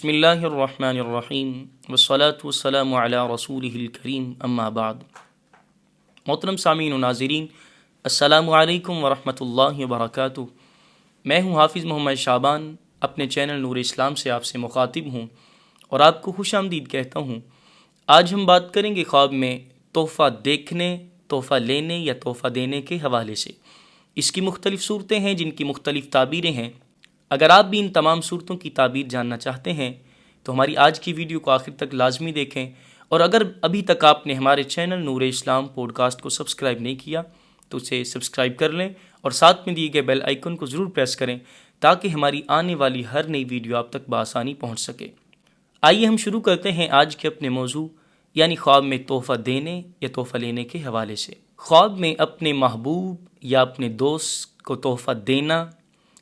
بسم اللہ الرحمن الرحیم والصلاة والسلام علی رسولہ الکریم اما بعد۔ محترم سامعین و ناظرین، السلام علیکم ورحمۃ اللہ وبرکاتہ۔ میں ہوں حافظ محمد شعبان، اپنے چینل نور اسلام سے آپ سے مخاطب ہوں اور آپ کو خوش آمدید کہتا ہوں۔ آج ہم بات کریں گے خواب میں تحفہ دیکھنے، تحفہ لینے یا تحفہ دینے کے حوالے سے۔ اس کی مختلف صورتیں ہیں جن کی مختلف تعبیریں ہیں۔ اگر آپ بھی ان تمام صورتوں کی تعبیر جاننا چاہتے ہیں تو ہماری آج کی ویڈیو کو آخر تک لازمی دیکھیں، اور اگر ابھی تک آپ نے ہمارے چینل نور اسلام پوڈ کاسٹ کو سبسکرائب نہیں کیا تو اسے سبسکرائب کر لیں اور ساتھ میں دیے گئے بیل آئیکن کو ضرور پریس کریں تاکہ ہماری آنے والی ہر نئی ویڈیو آپ تک بآسانی پہنچ سکے۔ آئیے ہم شروع کرتے ہیں آج کے اپنے موضوع، یعنی خواب میں تحفہ دینے یا تحفہ لینے کے حوالے سے۔ خواب میں اپنے محبوب یا اپنے دوست کو تحفہ دینا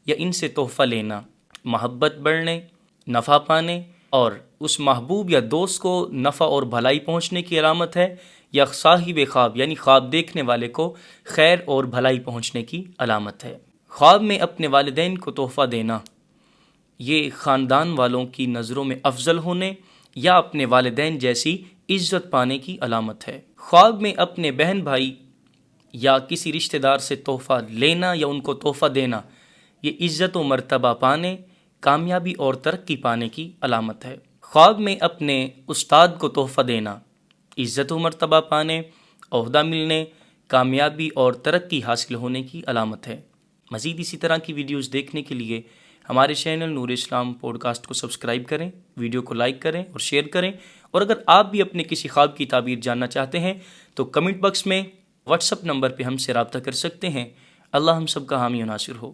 یا ان سے تحفہ لینا محبت بڑھنے، نفع پانے اور اس محبوب یا دوست کو نفع اور بھلائی پہنچنے کی علامت ہے، یا صاحب خواب یعنی خواب دیکھنے والے کو خیر اور بھلائی پہنچنے کی علامت ہے۔ خواب میں اپنے والدین کو تحفہ دینا یہ خاندان والوں کی نظروں میں افضل ہونے یا اپنے والدین جیسی عزت پانے کی علامت ہے۔ خواب میں اپنے بہن بھائی یا کسی رشتہ دار سے تحفہ لینا یا ان کو تحفہ دینا یہ عزت و مرتبہ پانے، کامیابی اور ترقی پانے کی علامت ہے۔ خواب میں اپنے استاد کو تحفہ دینا عزت و مرتبہ پانے، عہدہ ملنے، کامیابی اور ترقی حاصل ہونے کی علامت ہے۔ مزید اسی طرح کی ویڈیوز دیکھنے کے لیے ہمارے چینل نور اسلام پوڈ کاسٹ کو سبسکرائب کریں، ویڈیو کو لائک کریں اور شیئر کریں، اور اگر آپ بھی اپنے کسی خواب کی تعبیر جاننا چاہتے ہیں تو کمنٹ باکس میں واٹس ایپ نمبر پہ ہم سے رابطہ کر سکتے ہیں۔ اللہ ہم سب کا حامی و ناصر ہو۔